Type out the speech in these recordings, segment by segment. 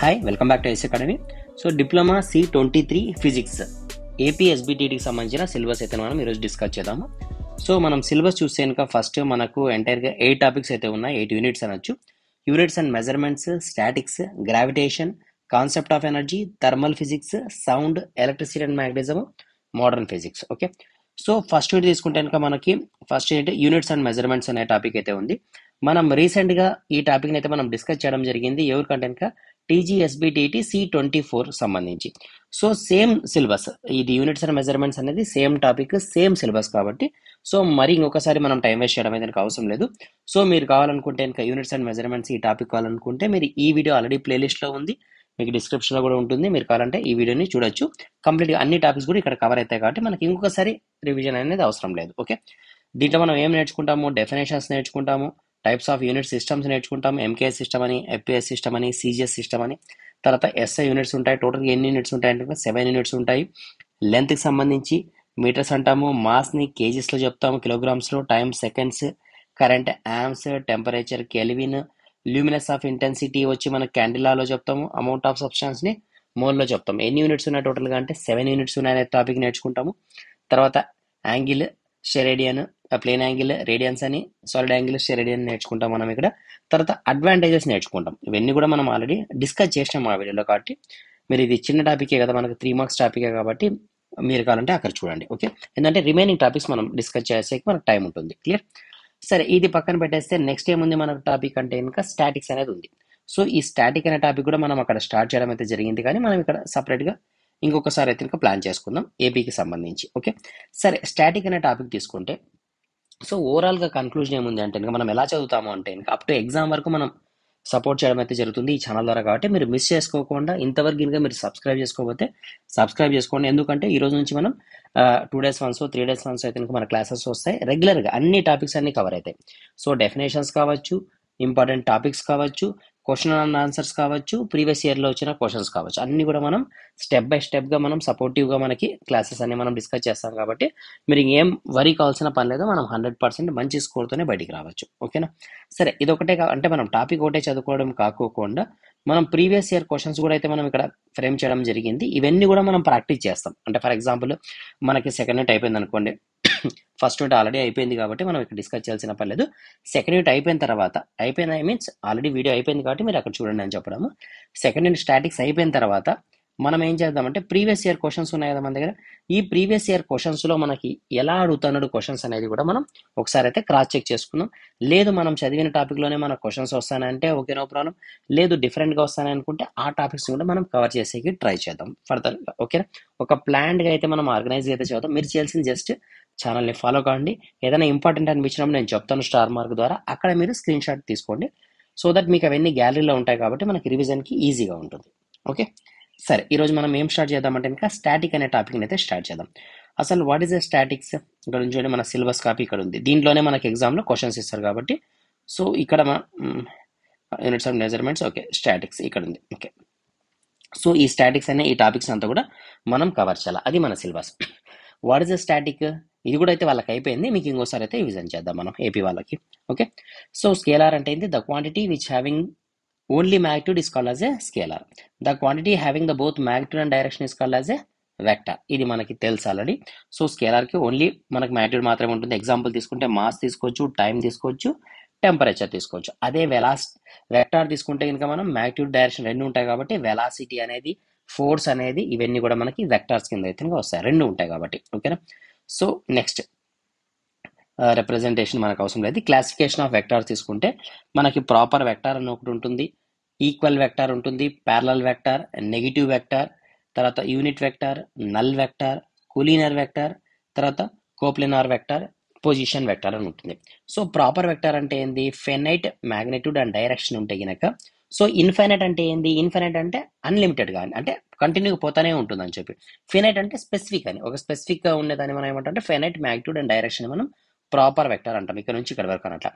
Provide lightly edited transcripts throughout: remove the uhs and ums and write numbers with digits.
Hi welcome back to S academy. So diploma C23 physics AP ఎస్బిటికి సంబంధించిన syllabus అయితే మనం ఈరోజు డిస్కస్ చేద్దాము. సో మనం సిలబస్ చూస్తే కనుక ఫస్ట్ మనకు ఎంటైర్గా 8 టాపిక్స్ అయితే ఉన్నాయి, 8 యూనిట్స్ అనొచ్చు. Units and measurements, statics, gravitation, concept of energy, thermal physics, sound, electricity and magnetism, modern physics. Okay, so first unit తీసుకుంటే కనుక మనకి first unit units and measurements అనే టాపిక్ అయితే ఉంది. మనం రీసెంట్గా ఈ టాపిక్ని అయితే మనం డిస్కస్ చేయడం జరిగింది. ఎవరికంటే కనుక TGSBTT C24 సంబంధించి. సో సేమ్ సిలబస్, ఇది యూనిట్స్ అండ్ మెజర్మెంట్స్ అనేది సేమ్ టాపిక్, సేమ్ సిలబస్ కాబట్టి సో మరి ఇంకొకసారి మనం టైం వేస్ట్ చేయడం అయితే అవసరం లేదు. సో మీరు కావాలనుకుంటే ఇంకా యూనిట్స్ అండ్ మెజర్మెంట్స్ ఈ టాపిక్ కావాలనుకుంటే మీరు ఈ వీడియో ఆల్రెడీ ప్లేలిస్ట్లో ఉంది, మీకు డిస్క్రిప్షన్లో కూడా ఉంటుంది. మీరు కావాలంటే ఈ వీడియోని చూడొచ్చు. కంప్లీట్గా అన్ని టాపిక్స్ కూడా ఇక్కడ కవర్ అవుతాయి కాబట్టి మనకి ఇంకొకసారి రివిజన్ అనేది అవసరం లేదు. ఓకే, దీంట్లో మనం ఏం నేర్చుకుంటాము, డెఫినేషన్స్ నేర్చుకుంటాము, టైప్స్ ఆఫ్ యూనిట్ సిస్టమ్స్ నేర్చుకుంటాం, ఎంకేఎస్ సిస్టమ్ అని, ఎఫ్పిఎస్ సిస్టమ్ అని, సిజిఎస్ సిస్టమ్ అని. తర్వాత ఎస్ఐ యూనిట్స్ ఉంటాయి. టోటల్గా ఎన్ని యూనిట్స్ ఉంటాయి అంటే 7 యూనిట్స్ ఉంటాయి. లెంత్కి సంబంధించి మీటర్స్ అంటాము, మాస్ని కేజీస్లో చెప్తాము, కిలోగ్రామ్స్లో, time seconds, current amps, temperature Kelvin, luminous of intensity వచ్చి మన క్యాండిలాలో చెప్తాము, అమౌంట్ ఆఫ్ సబ్స్టాన్స్ని మోల్లో చెప్తాము. ఎన్ని యూనిట్స్ ఉన్నాయి టోటల్గా అంటే 7 యూనిట్స్ ఉన్నాయి అనే టాపిక్ నేర్చుకుంటాము. తర్వాత angle, steradian, plane angle, radians అని, సాలిడ్ యాంగిల్, స్టెరేడియన్ నేర్చుకుంటాం మనం ఇక్కడ. తర్వాత అడ్వాంటేజెస్ నేర్చుకుంటాం. ఇవన్నీ కూడా మనం ఆల్రెడీ డిస్కస్ చేసినాం ఆ వీడియోలో కాబట్టి మీరు ఇది చిన్న టాపికే కదా, మనకు 3 మార్క్స్ టాపికే కాబట్టి మీరు కావాలంటే అక్కడ చూడండి. ఓకే, ఎందుకంటే రిమైనింగ్ టాపిక్స్ మనం డిస్కస్ చేసేకి మనకు టైం ఉంటుంది. క్లియర్? సరే, ఇది పక్కన పెట్టేస్తే నెక్స్ట్ ఏముంది మనకు టాపిక్ అంటే ఇంకా స్టాటిక్స్ అనేది ఉంది. సో ఈ స్టాటిక్ అనే టాపిక్ కూడా మనం అక్కడ స్టార్ట్ చేయడం అయితే జరిగింది, కానీ మనం ఇక్కడ సపరేట్గా ఇంకొకసారి అయితే ఇంకా ప్లాన్ చేసుకుందాం ఏపీకి సంబంధించి. ఓకే, సరే, స్టాటిక్ అనే టాపిక్ తీసుకుంటే సో ఓవరాల్గా కన్క్లూజన్ ఏముంది అంటే ఇంకా మనం ఎలా చదువుతాము అంటే ఇంకా అప్ టు ఎగ్జామ్ వరకు మనం సపోర్ట్ చేయడం అయితే జరుగుతుంది ఈ ఛానల్ ద్వారా. కాబట్టి మీరు మిస్ చేసుకోకుండా ఇంతవరకు ఇంకా మీరు సబ్స్క్రైబ్ చేసుకోకపోతే సబ్స్క్రైబ్ చేసుకోండి. ఎందుకంటే ఈ రోజు నుంచి మనం 2 days వన్స్ 3 days వన్స్ అయితే ఇంకా మన క్లాసెస్ వస్తాయి. రెగ్యులర్గా అన్ని టాపిక్స్ అన్ని కవర్ అవుతాయి. సో డెఫినేషన్స్ కావచ్చు, ఇంపార్టెంట్ టాపిక్స్ కావచ్చు, క్వశ్చన్ అండ్ ఆన్సర్స్ కావచ్చు, ప్రీవియస్ ఇయర్లో వచ్చిన క్వశ్చన్స్ కావచ్చు, అన్ని కూడా మనం స్టెప్ బై స్టెప్గా మనం సపోర్టివ్గా మనకి క్లాసెస్ అన్ని మనం డిస్కస్ చేస్తాం. కాబట్టి మీరు ఏం వరీ కావాల్సిన పని లేదు, మనం 100% మంచి స్కోర్తోనే బయటికి రావచ్చు. ఓకేనా? సరే, ఇదొకటే అంటే మనం టాపిక్ ఒకటే చదువుకోవడం కాకోకుండా మనం ప్రీవియస్ ఇయర్ క్వశ్చన్స్ కూడా అయితే మనం ఇక్కడ ఫ్రేమ్ చేయడం జరిగింది. ఇవన్నీ కూడా మనం ప్రాక్టీస్ చేస్తాం. అంటే ఫర్ ఎగ్జాంపుల్ మనకి సెకండ్ యూనిట్ అయిపోయింది అనుకోండి, ఫస్ట్ యూనిట్ ఆల్రెడీ అయిపోయింది కాబట్టి మనం ఇక్కడ డిస్కస్ చేయాల్సిన పని లేదు. సెకండ్ యూనిట్ అయిపోయిన తర్వాత, అయిపోయిన మీన్స్ ఆల్రెడీ వీడియో అయిపోయింది కాబట్టి మీరు అక్కడ చూడండి అని చెప్పడము. సెకండ్ యూనిట్ స్టాటిక్స్ అయిపోయిన తర్వాత మనం ఏం చేద్దామంటే ప్రీవియస్ ఇయర్ క్వశ్చన్స్ ఉన్నాయి కదా మన దగ్గర, ఈ ప్రీవియస్ ఇయర్ క్వశ్చన్స్లో మనకి ఎలా అడుగుతున్నాడు క్వశ్చన్స్ అనేది కూడా మనం ఒకసారి అయితే క్రాస్ చెక్ చేసుకుందాం. లేదు మనం చదివిన టాపిక్లోనే మన క్వశ్చన్స్ వస్తానంటే ఓకే, నో ప్రాబ్లం. లేదు డిఫరెంట్గా వస్తాననుకుంటే ఆ టాపిక్స్ కూడా మనం కవర్ చేసేకి ట్రై చేద్దాం ఫర్దర్గా. ఓకేనా? ఒక ప్లాన్డ్గా అయితే మనం ఆర్గనైజ్ అయితే చేద్దాం. మీరు చేయాల్సింది జస్ట్ ఛానల్ని ఫాలో కావండి. ఏదైనా ఇంపార్టెంట్ అనిపించినప్పుడు నేను చెప్తాను స్టార్ మార్క్ ద్వారా, అక్కడ మీరు స్క్రీన్ షాట్ తీసుకోండి. సో దట్ మీకు అవన్నీ గ్యాలరీలో ఉంటాయి కాబట్టి మనకి రివిజన్కి ఈజీగా ఉంటుంది. ఓకే, సరే, ఈరోజు మనం ఏం స్టార్ట్ చేద్దామంటే ఇంకా స్టాటిక్ అనే టాపిక్ని అయితే స్టార్ట్ చేద్దాం. అసలు వాట్ ఈస్ ద స్టాటిక్స్? ఇక్కడ నుంచి మన సిలబస్ కాపీ ఇక్కడ ఉంది. దీంట్లోనే మనకి ఎగ్జామ్లో క్వశ్చన్స్ ఇస్తారు కాబట్టి సో ఇక్కడ units of measurements, okay, statics ఇక్కడ ఉంది. ఓకే, సో ఈ స్టాటిక్స్ అనే ఈ టాపిక్స్ అంతా కూడా మనం కవర్ చేయాలి, అది మన syllabus. What is the static? ఇది కూడా అయితే వాళ్ళకి అయిపోయింది, మీకు ఇంకోసారి అయితే రివిజన్ చేద్దాం మనం ఏపీ వాళ్ళకి. ఓకే, సో స్కేలార్ అంటే ఏంటి? The quantity which having only magnitude is called as a scalar. The quantity having the both magnitude and direction is called as a vector. ఇది మనకి తెలుసు ఆల్రెడీ. సో స్కేలార్కి ఓన్లీ మనకి magnitude మాత్రమే ఉంటుంది. Example తీసుకుంటే mass తీసుకోవచ్చు, టైం తీసుకోవచ్చు, temperature తీసుకోవచ్చు. అదే వెక్టార్ తీసుకుంటే కనుక మనం మ్యాగ్నిట్యూడ్, డైరెక్షన్ రెండు ఉంటాయి కాబట్టి వెలాసిటీ అనేది, ఫోర్స్ అనేది, ఇవన్నీ కూడా మనకి వెక్టార్స్ కింద అయితే వస్తాయి, రెండు ఉంటాయి కాబట్టి. ఓకేనా? సో నెక్స్ట్ రిప్రజెంటేషన్ మనకు అవసరం లేదు. క్లాసిఫికేషన్ ఆఫ్ వెక్టార్ తీసుకుంటే మనకి ప్రాపర్ వెక్టార్ అని ఒకటి ఉంటుంది, ఈక్వల్ వెక్టార్ ఉంటుంది, ప్యారలల్ వెక్టార్, నెగిటివ్ వెక్టార్, తర్వాత unit vector, null vector, collinear vector, తర్వాత కోప్లినార్ వెక్టార్, పొజిషన్ వెక్టార్ అని ఉంటుంది. సో ప్రాపర్ వెక్టార్ అంటే ఏంది? ఫెనైట్, మ్యాగ్నిట్యూడ్ అండ్ డైరెక్షన్ ఉంటే గనక. సో ఇన్ఫైనైట్ అంటే ఏంది? ఇన్ఫైనైట్ అంటే అన్లిమిటెడ్గా, అంటే కంటిన్యూగా పోతానే ఉంటుంది అని చెప్పి. ఫినైట్ అంటే స్పెసిఫిక్ అని, ఒక స్పెసిఫిక్గా ఉండేదాన్ని మనం ఏమంటే ఫెనైట్, మ్యాగ్నిట్యూడ్ అండ్ డైరెక్షన్ మనం ప్రాపర్ వెక్టార్ అంటాం. ఇక్కడ నుంచి ఇక్కడ వరకు అన్నట్ల.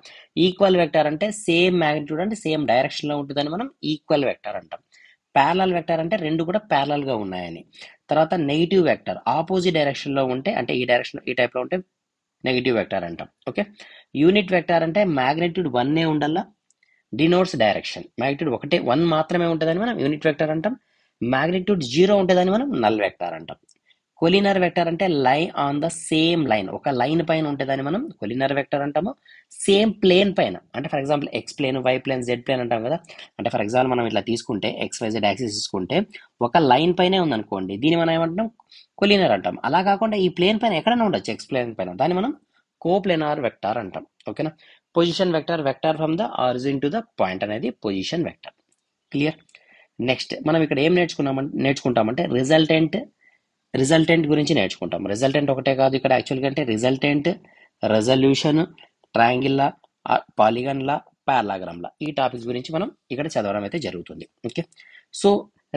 ఈక్వల్ వెక్టార్ అంటే సేమ్ మ్యాగ్నిట్యూడ్ అంటే సేమ్ డైరెక్షన్లో ఉంటుందని మనం ఈక్వల్ వెక్టార్ అంటాం. ప్యారలల్ వెక్టార్ అంటే రెండు కూడా ప్యారలల్గా ఉన్నాయని. తర్వాత నెగిటివ్ వెక్టార్ ఆపోజిట్ డైరెక్షన్లో ఉంటే, అంటే ఈ డైరెక్షన్ ఈ టైప్లో ఉంటే నెగిటివ్ వెక్టార్ అంటాం. ఓకే, యూనిట్ వెక్టార్ అంటే మ్యాగ్నిట్యూడ్ 1 ఉండాలా, డినోట్స్ డైరెక్షన్. మ్యాగ్నిట్యూడ్ ఒకటే 1 మాత్రమే ఉంటుందని మనం యూనిట్ వెక్టర్ అంటాం. మ్యాగ్నిట్యూడ్ 0 ఉంటుందని మనం నల్ వెక్టర్ అంటాం. కొలినర్ వెక్టర్ అంటే line on the same line, ఒక లైన్ పైన ఉంటుందని మనం కొలినర్ వెక్టర్ అంటాము. సేమ్ ప్లేన్ పైన, అంటే for example X plane, Y plane, Z plane అంటాం కదా. అంటే ఫర్ ఎగ్జాంపుల్ మనం ఇట్లా తీసుకుంటే XYZ యాక్సిస్ తీసుకుంటే ఒక లైన్ పైనే ఉందనుకోండి, దీన్ని మనం ఏమంటాం, కొలినర్ అంటాం. అలా కాకుండా ఈ ప్లేన్ పైన ఎక్కడైనా ఉండొచ్చు, ఎక్స్ ప్లేన్ పైన, దాన్ని మనం కోప్లేనార్ వెక్టార్ అంటాం. ఓకేనా. Position vector, vector from the origin to the point అనేది పొజిషన్ వెక్టర్. క్లియర్. నెక్స్ట్ మనం ఇక్కడ ఏం నేర్చుకుంటామంటే రిజల్టెంట్ గురించి నేర్చుకుంటాం. రిజల్టెంట్ ఒకటే కాదు ఇక్కడ యాక్చువల్గా, అంటే రిజల్టెంట్, రెజల్యూషన్, ట్రయాంగిల్ లా, పాలిగన్ లా, పారాగ్రామ్ లా, ఈ టాపిక్స్ గురించి మనం ఇక్కడ చదవడం అయితే జరుగుతుంది. ఓకే. సో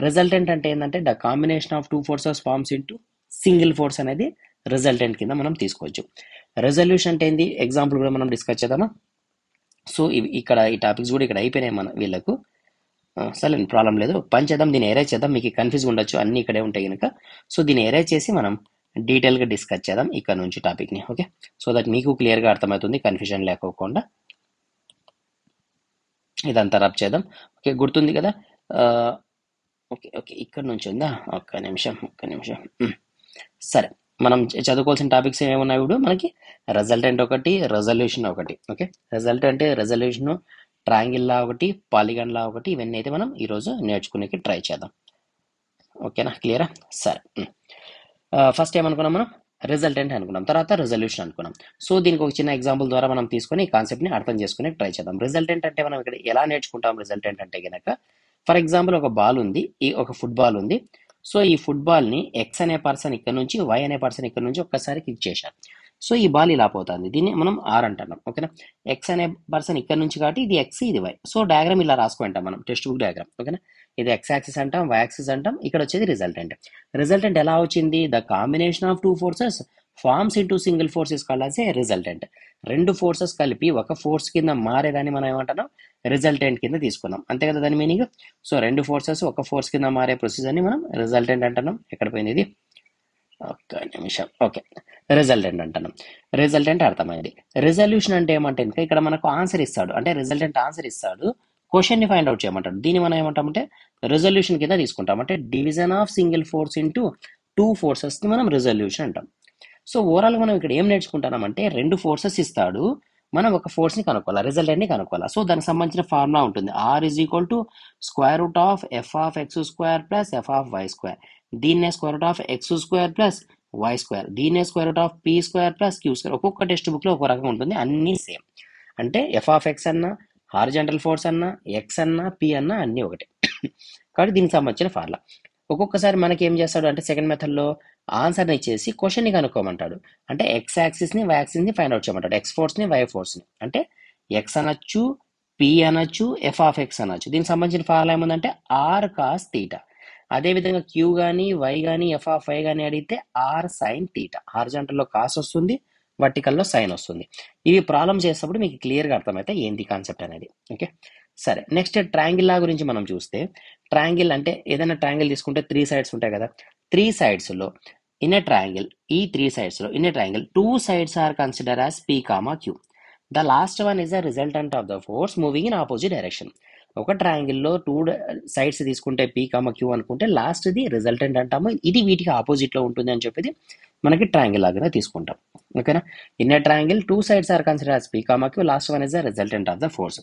రిజల్టెంట్ అంటే ఏంటంటే the combination of 2 forces forms into single force అనేది రిజల్టెంట్ కింద మనం తీసుకోవచ్చు. రెజల్యూషన్ అంటే ఏంది, ఎగ్జాంపుల్ కూడా మనం డిస్కస్ చేద్దామా. సో ఇక్కడ ఈ టాపిక్స్ కూడా ఇక్కడ అయిపోయినాయి మన వీళ్ళకు. సరే ప్రాబ్లం లేదు, పని చేద్దాం, దీన్ని ఎరేజ్ చేద్దాం. మీకు కన్ఫ్యూజ్ ఉండొచ్చు, అన్ని ఇక్కడే ఉంటాయి కనుక. సో దీన్ని ఎరేజ్ చేసి మనం డీటెయిల్గా డిస్కస్ చేద్దాం ఇక్కడ నుంచి టాపిక్ని. ఓకే. సో దట్ మీకు క్లియర్గా అర్థమవుతుంది, కన్ఫ్యూజన్ లేకోకుండా. ఇదంతా రబ్ చేద్దాం. ఓకే, గుర్తుంది కదా. ఓకే ఓకే, ఇక్కడ నుంచి ఉందా, ఒక్క నిమిషం. సరే, మనం చదువుకోవాల్సిన టాపిక్స్ ఏమున్నాయి ఇప్పుడు మనకి, రిజల్టెంట్ ఒకటి, రెజల్యూషన్ ఒకటి. ఓకే, రిజల్టెంట్, రెజల్యూషన్, ట్రయాంగిల్ లా ఒకటి, పాలిగన్ లా ఒకటి, ఇవన్నీ అయితే మనం ఈరోజు నేర్చుకునేకి ట్రై చేద్దాం. ఓకేనా, క్లియరా. సరే, ఫస్ట్ ఏమనుకున్నాం మనం, రిజల్టెంట్ అనుకున్నాం, తర్వాత రెజల్యూషన్ అనుకున్నాం. సో దీనికి ఒక చిన్న ఎగ్జాంపుల్ ద్వారా మనం తీసుకొని ఈ కాన్సెప్ట్ని అర్థం చేసుకునే ట్రై చేద్దాం. రిజల్టెంట్ అంటే మనం ఇక్కడ ఎలా నేర్చుకుంటాం, రిజల్టెంట్ అంటే కనుక, ఫర్ ఎగ్జాంపుల్ ఒక బాల్ ఉంది, ఒక ఫుట్బాల్ ఉంది. సో ఈ ఫుట్బాల్ని ఎక్స్ అనే పర్సన్ ఇక్కడ నుంచి, వై అనే పర్సన్ ఇక్కడ నుంచి ఒక్కసారి కిక్ చేశారు. సో ఈ బాల్ ఇలా పోతుంది, దీన్ని మనం ఆర్ అంటున్నాం. ఓకేనా. ఎక్స్ అనే పర్సన్ ఇక్కడ నుంచి కాబట్టి ఇది ఎక్స్, ఇది వై. సో డయాగ్రామ్ ఇలా రాసుకుంటాం మనం, టెక్స్ట్ బుక్ డయాగ్రామ్. ఓకేనా. ఇది ఎక్స్ యాక్సిస్ అంటాం, వై యాక్సిస్ అంటాం, ఇక్కడ వచ్చేది రిజల్టెంట్. రిజల్టెంట్ ఎలా వచ్చింది, the combination of 2 forces forms into single force is called as a resultant. 2 forces కలిపి ఒక ఫోర్స్ కింద మారేదాన్ని మనం ఏమంటున్నాం, రిజల్టెంట్ కింద తీసుకున్నాం. అంతే కదా దాని మీనింగ్. సో 2 ఫోర్సెస్ ఒక ఫోర్స్ కింద మారే ప్రొసీజర్ని మనం రిజల్టెంట్ అంటున్నాం. ఎక్కడ పోయింది ఇది, ఒక్క నిమిషం. ఓకే, రిజల్టెంట్ అంటున్నాం. రిజల్టెంట్ అర్థమైంది. రిజల్యూషన్ అంటే ఏమంటే ఇంకా ఇక్కడ మనకు ఆన్సర్ ఇస్తాడు, అంటే రిజల్టెంట్ ఆన్సర్ ఇస్తాడు, క్వశ్చన్ని ఫైండ్ అవుట్ చేయమంటాడు. దీన్ని మనం ఏమంటామంటే రిజల్యూషన్ కింద తీసుకుంటాం. అంటే division of single force into 2 ఫోర్సెస్ని మనం రిజల్యూషన్ అంటాం. సో ఓవరాల్గా మనం ఇక్కడ ఏం నేర్చుకుంటామంటే 2 ఫోర్సెస్ ఇస్తాడు, మనం ఒక ఫోర్స్ని కనుక్కోవాలి, రిజల్టెంట్ని కనుక్కోవాలి. సో దానికి సంబంధించిన ఫార్ములా ఉంటుంది, R is equal to square root of F of X square plus F of Y square, దీన్నే square root of X square plus Y square, దీన్నే square root of P square plus Q square. ఒక్కొక్క text బుక్లో ఒక్కో రకంగా ఉంటుంది, అన్నీ same. అంటే F of X అన్నా, హారిజాంటల్ ఫోర్స్ అన్నా, ఎక్స్ అన్నా, పి అన్నా అన్నీ ఒకటే. కాబట్టి దీనికి సంబంధించిన ఫార్ములా. ఒక్కొక్కసారి మనకి ఏం చేస్తాడు అంటే సెకండ్ మెథడ్లో ఆన్సర్ని ఇచ్చేసి క్వశ్చన్ని కనుక్కోమంటాడు. అంటే ఎక్స్ యాక్సిస్ని, వై యాక్సిస్ని ఫైండ్ అవుట్ చేయమంటాడు, ఎక్స్ ఫోర్స్ని, వై ఫోర్స్ని. అంటే ఎక్స్ అనొచ్చు, పి అనొచ్చు, ఎఫ్ ఆఫ్ ఎక్స్ అనొచ్చు. దీనికి సంబంధించిన ఫార్ములా ఏముందంటే ఆర్ కాస్ తీటా. అదేవిధంగా క్యూ కానీ, వై కానీ, ఎఫ్ ఆఫ్ వై కానీ అడిగితే ఆర్ సైన్ తీటా. హారిజాంటల్లో కాస్ వస్తుంది, వర్టికల్లో సైన్ వస్తుంది. ఇవి ప్రాబ్లమ్ చేసేటప్పుడు మీకు క్లియర్గా అర్థమైతే ఏంటి కాన్సెప్ట్ అనేది. ఓకే, సరే. నెక్స్ట్ ట్రయాంగిల్ లా గురించి మనం చూస్తే, ట్రయాంగిల్ అంటే ఏదైనా ట్రయాంగిల్ తీసుకుంటే 3 సైడ్స్ ఉంటాయి కదా. 3 సైడ్స్లో ఇన్ ఏ ట్రయాంగిల్, ఈ 3 సైడ్స్లో in a triangle 2 sides are consider as P comma Q. The last one is the resultant of the force moving in opposite direction. ఒక ట్రయాంగిల్లో 2 సైడ్స్ తీసుకుంటే పీ కామా క్యూ అనుకుంటే లాస్ట్ది రిజల్టెంట్ అంటాము. ఇది వీటికి ఆపోజిట్లో ఉంటుంది అని చెప్పేది మనకి ట్రయాంగిల్ లాగానే తీసుకుంటాం. ఓకేనా. In a triangle 2 sides are consider as P comma Q, last one is the resultant of the force.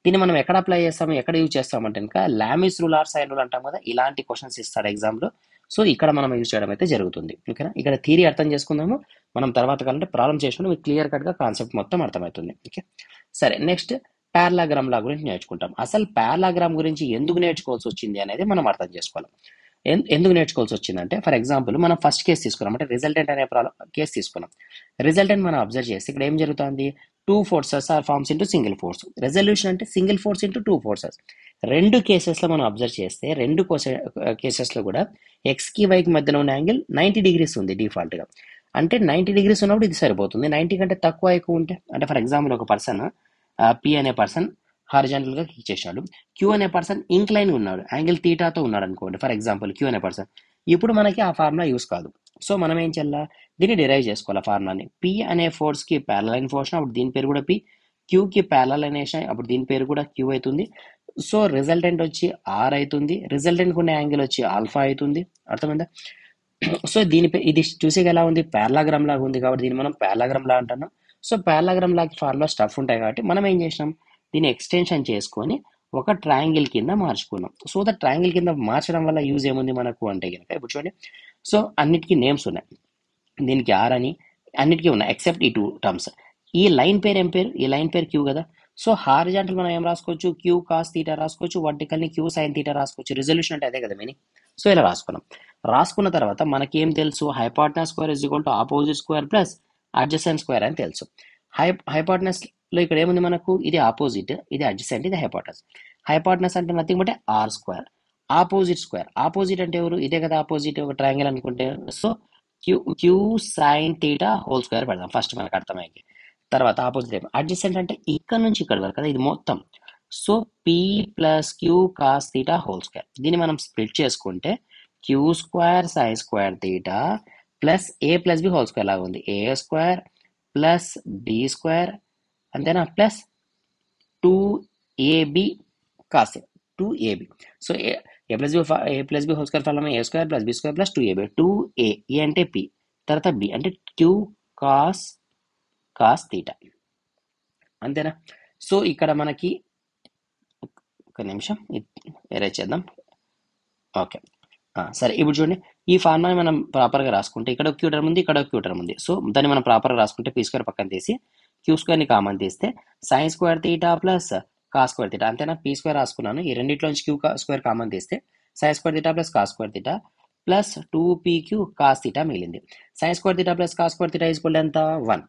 దీన్ని మనం ఎక్కడ అప్లై చేస్తాము, ఎక్కడ యూజ్ చేస్తామంటే ఇంకా Lami's rule or sine rule అంటాం కదా, ఇలాంటి క్వశ్చన్స్ ఇస్తాడు ఎగ్జామ్లో. సో ఇక్కడ మనం యూజ్ చేయడం అయితే జరుగుతుంది. ఓకేనా. ఇక్కడ థియరీ అర్థం చేసుకుందాము, మనం తర్వాత కాలంటే ప్రాబ్లం చేసినప్పుడు మీకు క్లియర్ కట్గా కాన్సెప్ట్ మొత్తం అర్థమవుతుంది. ఓకే, సరే. నెక్స్ట్ పారాగ్రామ్ లా గురించి నేర్చుకుంటాం. అసలు పారాగ్రామ్ గురించి ఎందుకు నేర్చుకోవాల్సి వచ్చింది అనేది మనం అర్థం చేసుకోవాలి. ఎందుకు నేర్చుకోవాల్సి వచ్చిందంటే, ఫర్ ఎగ్జాంపుల్ మనం ఫస్ట్ కేసు తీసుకున్నాం, అంటే రిజల్టెంట్ అనే కేసు తీసుకున్నాం. రిజల్టెంట్ మనం అబ్జర్వ్ చేస్తే ఇక్కడ ఏం జరుగుతుంది, 2 forces are forms into single force. Resolution అంటే సింగిల్ ఫోర్స్ ఇంటూ 2 ఫోర్సెస్. 2 కేసెస్లో మనం అబ్జర్వ్ చేస్తే 2 కేసెస్లో కూడా ఎక్స్కి వైకి మధ్యలో ఉన్న యాంగిల్ 90 డిగ్రీస్ ఉంది డిఫాల్ట్గా. అంటే 90 డిగ్రీస్ ఉన్నప్పుడు ఇది సరిపోతుంది. 90 కంటే తక్కువ ఎక్కువ ఉంటే, అంటే ఫర్ ఎగ్జాంపుల్ ఒక పర్సన్ పి అనే పర్సన్ హారిజాంటల్గా కిక్ చేశాడు, క్యూ అనే పర్సన్ ఇంక్లైన్ ఉన్నాడు, యాంగిల్ తీటాతో ఉన్నాడు అనుకోండి, ఫర్ ఎగ్జాంపుల్ క్యూ అనే పర్సన్. ఇప్పుడు మనకి ఆ ఫార్ములా యూస్ కాదు. సో మనం ఏం చేయాలా, దీన్ని డిరైవ్ చేసుకోవాలి ఫార్ములాని. పి అనే ఫోర్స్కి ప్యారలైన్ ఫోర్స్, అప్పుడు దీని పేరు కూడా పి. క్యూకి ప్యారలల్ అనేసి అప్పుడు దీని పేరు కూడా క్యూ అవుతుంది. సో రిజల్టెంట్ వచ్చి ఆర్ అవుతుంది, రిజల్టెంట్ ఉన్న యాంగిల్ వచ్చి ఆల్ఫా అవుతుంది. అర్థమైందా? సో ఇది చూసేకి ఎలా ఉంది, పారలాగ్రామ్ లాగా ఉంది కాబట్టి దీన్ని మనం పారలాగ్రామ్ లా అంటున్నాం. సో పారలాగ్రామ్ లాగా ఫార్ములా స్టఫ్ ఉంటాయి కాబట్టి మనం ఏం చేసినాం, దీన్ని ఎక్స్టెన్షన్ చేసుకొని ఒక ట్రయాంగిల్ కింద మార్చుకున్నాం. సో ద ట్రయాంగిల్ కింద మార్చడం వల్ల యూజ్ ఏముంది మనకు అంటే కనుక ఇప్పుడు చూడండి, సో అన్నిటికీ నేమ్స్ ఉన్నాయి, దీనికి ఆర్ అని అన్నిటికీ ఉన్నాయి ఎక్సెప్ట్ ఈ 2 టర్మ్స్. ఈ లైన్ పేరు ఏం పేరు, ఈ లైన్ పేరు క్యూ కదా. సో హారిజాంటల్ మనం ఏం రాసుకోవచ్చు, క్యూ కాస్ తీటా రాసుకోవచ్చు, వర్టికల్ని క్యూ సైన్ తీటా రాసుకోవచ్చు. రిజల్యూషన్ అంటే అదే కదా మీనింగ్. సో ఇలా రాసుకున్న తర్వాత మనకి ఏం తెలుసు, hypotenuse square is equal to opposite square plus adjacent square అని తెలుసు. హైపాటనస్ లో ఇక్కడ ఏముంది మనకు, ఇది ఆపోజిట్, ఇది అడ్జసెంట్, ఇది హైపాటనస్. హైపాటనస్ అంటే nothing but R square. Opposite square, opposite అంటే ఎవరు, ఇదే కదా ఆపోజిట్, ఒక ట్రయాంగిల్ అనుకుంటే. So Q sine theta whole square పెడదాం ఫస్ట్ మనకు అర్థమైంది. తర్వాత ఆపోజిట్ అడ్జసెంట్ అంటే ఇక్కడ నుంచి ఇక్కడ వరకు కదా, ఇది మొత్తం. So P plus Q cos theta whole square. దీన్ని మనం స్ప్లిట్ చేసుకుంటే Q square sin square theta plus A plus B whole square లాగా ఉంది, A square plus B square అంతేనా, plus 2ab cos 2ab. So A plus B whole square formula A square plus B square plus 2ab. 2a A అంటే P, తర్వాత B అంటే Q cos theta, అంతేనా. So ఇక్కడ మనకి ఒక నిమిషం erase చేద్దాం. ఓకే సరే, ఇప్పుడు చూడండి ఈ ఫార్ములాని మనం ప్రాపర్గా రాసుకుంటే ఇక్కడ ఒక క్యూ టర్మ్ ఉంది, ఇక్కడ ఒక క్యూ టర్మ్ ఉంది. సో దాన్ని మనం ప్రాపర్గా రాసుకుంటే పీ స్క్వేర్ పక్కన తీసి క్యూ స్క్వేర్ని కామన్ తీస్తే sin square theta plus cos square theta, అంతేనా. పీ స్క్వేర్ రాసుకున్నాను, ఈ రెండింటిలోంచి క్యూ స్క్వేర్ కామన్ తీస్తే sin square theta plus cos square theta plus 2pq cos theta మిగిలింది. Sin square theta plus cos square theta equal ఎంత 1.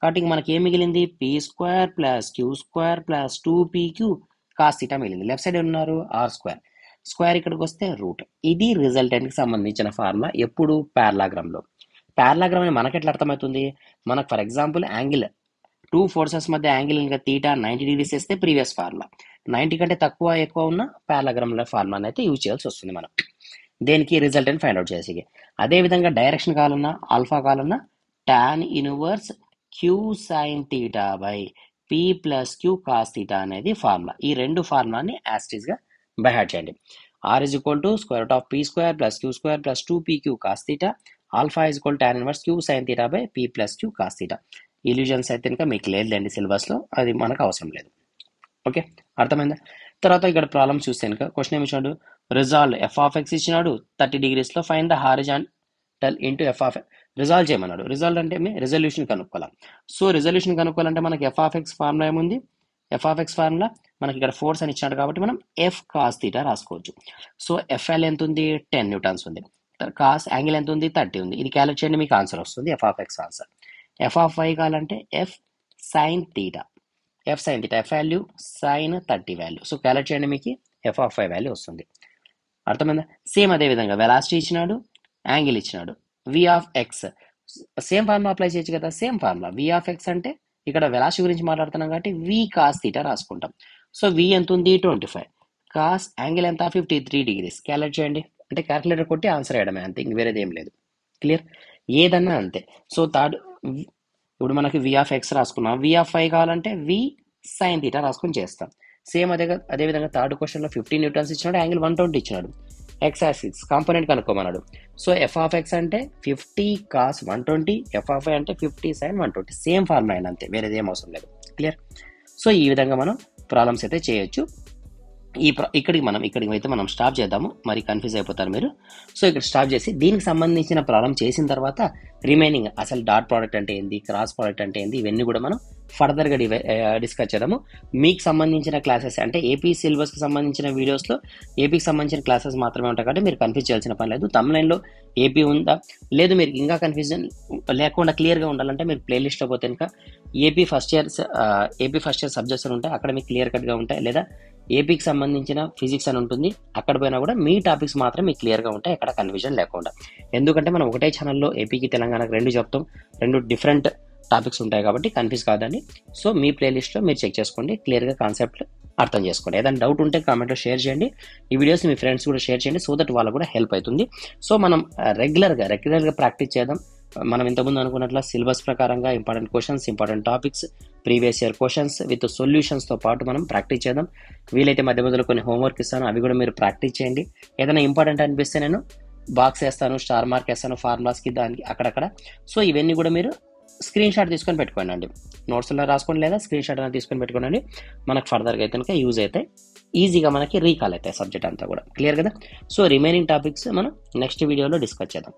కాబట్టి మనకి ఏం మిగిలింది, P square plus Q square plus 2pq cos theta మిగిలింది. Left side ఉన్నారు R square, square ఇక్కడికి వస్తే రూట్. ఇది రిజల్టెంట్కి సంబంధించిన ఫార్ములా. ఎప్పుడు పారలాగ్రామ్లో. పారలాగ్రామ్ అని మనకి ఎట్లా అర్థమవుతుంది, మనకు ఫర్ ఎగ్జాంపుల్ యాంగిల్ 2 ఫోర్సెస్ మధ్య యాంగిల్ ఇంకా తీటా 90 degrees వేస్తే ప్రీవియస్ ఫార్ములా, 90 కంటే తక్కువ ఎక్కువ ఉన్న పారలాగ్రామ్ల ఫార్ములాని అయితే యూజ్ చేయాల్సి వస్తుంది మనం దేనికి, రిజల్టెంట్ ఫైండ్ అవుట్ చేసి. అదేవిధంగా డైరెక్షన్ కావాలన్నా ఆల్ఫా కావాలన్నా tan inverse Q sine theta by P plus Q cos theta అనేది ఫార్ములా. ఈ రెండు ఫార్ములాని యాస్టీస్గా బై హార్ట్ చేయండి. R is equal to square root of P square plus Q square plus 2pq cos theta, alpha is equal tan inverse Q sine theta by P plus Q cos theta. ఇల్యూజన్స్ అయితే ఇంకా మీకు లేదులేండి సిలబస్లో, అది మనకు అవసరం లేదు. ఓకే అర్థమైందా. తర్వాత ఇక్కడ ప్రాబ్లమ్ చూస్తే కనుక క్వశ్చన్ ఏమి ఇచ్చినాడు, రిజాల్వ్ ఎఫ్ ఆఫ్ ఎక్స్ ఇచ్చినాడు 30 degrees find the horizontal into F of resolve చేయమన్నాడు. రిజాల్వ్ అంటే రిజల్యూషన్ కనుక్కోవాలి. సో రిజల్యూషన్ కనుక్కోవాలంటే మనకి ఎఫ్ ఆఫ్ ఎక్స్ ఫార్ములా ఏముంది, ఎఫ్ ఆఫ్ ఎక్స్ ఫార్ములా మనకి ఇక్కడ ఫోర్స్ అని ఇచ్చినాడు కాబట్టి మనం ఎఫ్ కాస్ తీటా రాసుకోవచ్చు. సో ఎఫ్ఎల్ ఎంత ఉంది, 10 newtons ఉంది. కాస్ యాంగిల్ ఎంత ఉంది, 30 ఉంది. ఇది క్యాలిక్యులేట్ చేయండి, మీకు ఆన్సర్ వస్తుంది, F of X answer. F of Y కావాలంటే F sin theta, F sin theta, F value sin 30 value. So calculate చేయండి, మీకు ఎఫ్ ఆఫ్ వై వాల్యూ వస్తుంది. అర్థమైందా. సేమ్ అదే విధంగా వెలాసిటీ ఇచ్చినాడు, యాంగిల్ ఇచ్చినాడు, V of X same formula apply చేయొచ్చు కదా. Same formula V of X అంటే ఇక్కడ వెలాసిటీ గురించి మాట్లాడుతున్నాం కాబట్టి వి కాస్ తీటా రాసుకుంటాం. సో వి ఎంత ఉంది 25, కాస్ యాంగిల్ ఎంత 53 degrees. క్యాలిక్యులేట్ చేయండి, అంటే క్యాలిక్యులేటర్ కొట్టి ఆన్సర్ వేయడమే అంతే, ఇంక వేరేది ఏం లేదు. క్లియర్, ఏదన్నా అంతే. సో థర్డ్ ఇప్పుడు మనకి వి ఆఫ్ ఎక్స్ రాసుకున్నాం, వి ఆఫ్ వై కావాలంటే వి సైన్ తీటా రాసుకొని చేస్తాం. సేమ్ అదేవిధంగా థర్డ్ క్వశ్చన్లో 15 newtons ఇచ్చినాడు, యాంగిల్ 120 ఇచ్చినాడు, ఎక్స్ యాక్సిస్ కాంపోనెంట్ కనుక్కోమన్నాడు. సో ఎఫ్ ఆఫ్ ఎక్స్ అంటే 50 కాస్ 120, ఎఫ్ ఆఫ్ వై అంటే 50 సైన్ 120. సేమ్ ఫార్ములా అయినా అంతే, వేరేది ఏం అవసరం లేదు. క్లియర్. సో ఈ విధంగా మనం ప్రాబ్లమ్స్ అయితే చేయొచ్చు. ఇక్కడికి అయితే మనం స్టాప్ చేద్దాము, మరి కన్ఫ్యూజ్ అయిపోతారు మీరు. సో ఇక్కడ స్టాప్ చేసి దీనికి సంబంధించిన ప్రాబ్లం చేసిన తర్వాత రిమైనింగ్ అసలు డాట్ ప్రోడక్ట్ అంటే ఏంది, క్రాస్ ప్రోడక్ట్ అంటే ఏంది, ఇవన్నీ కూడా మనం ఫర్దర్గా డిస్కస్ చేద్దాము. మీకు సంబంధించిన క్లాసెస్ అంటే ఏపీ సిలబస్కి సంబంధించిన వీడియోస్లో ఏపీకి సంబంధించిన క్లాసెస్ మాత్రమే ఉంటాయి కాబట్టి మీరు కన్ఫ్యూజ్ చేయాల్సిన పని లేదు. తమ్లైన్లో ఏపీ ఉందా లేదు, మీరు ఇంకా కన్ఫ్యూజన్ లేకుండా క్లియర్గా ఉండాలంటే మీరు ప్లేలిస్ట్లో పోతే ఇంకా ఏపీ ఫస్ట్ ఇయర్ సబ్జెక్ట్స్ ఉంటాయి, అక్కడ మీకు క్లియర్ కట్గా ఉంటాయి. లేదా ఏపీకి సంబంధించిన ఫిజిక్స్ అని ఉంటుంది, అక్కడ పోయినా కూడా మీ టాపిక్స్ మాత్రం మీకు క్లియర్గా ఉంటాయి, ఎక్కడ కన్ఫ్యూజన్ లేకుండా. ఎందుకంటే మనం ఒకటే ఛానల్లో ఏపీకి తెలంగాణకు 2 చెప్తాం, 2 డిఫరెంట్ టాపిక్స్ ఉంటాయి కాబట్టి కన్ఫ్యూజ్ కాదండి. సో మీ ప్లేలిస్ట్లో మీరు చెక్ చేసుకోండి, క్లియర్గా కాన్సెప్ట్ అర్థం చేసుకోండి. ఏదైనా డౌట్ ఉంటే కామెంట్లో షేర్ చేయండి, ఈ వీడియోస్ మీ ఫ్రెండ్స్ కూడా షేర్ చేయండి, సో దట్ వాళ్ళకు కూడా హెల్ప్ అవుతుంది. సో మనం రెగ్యులర్గా ప్రాక్టీస్ చేద్దాం. మనం ఇంతకుముందు అనుకున్నట్ల సిలబస్ ప్రకారంగా important questions, important topics, previous year questions with సొల్యూషన్స్తో పాటు మనం ప్రాక్టీస్ చేద్దాం. వీలైతే మధ్య మధ్యలో కొన్ని హోంవర్క్ ఇస్తాను, అవి కూడా మీరు ప్రాక్టీస్ చేయండి. ఏదైనా ఇంపార్టెంట్ అనిపిస్తే నేను బాక్స్ వేస్తాను, స్టార్ మార్క్ వేస్తాను ఫార్ములాస్కి, దానికి అక్కడక్కడ. సో ఇవన్నీ కూడా మీరు స్క్రీన్ షాట్ తీసుకొని పెట్టుకోండి, నోట్స్లో రాసుకోండి లేదా స్క్రీన్ షాట్ అనేది తీసుకొని పెట్టుకోండి. మనకు ఫర్దర్గా అయితే కనుక యూజ్ అవుతాయి, ఈజీగా మనకి రీకాల్ అవుతాయి సబ్జెక్ట్ అంతా కూడా. క్లియర్ కదా? సో రిమైనింగ్ టాపిక్స్ మనం నెక్స్ట్ వీడియోలో డిస్కస్ చేద్దాం.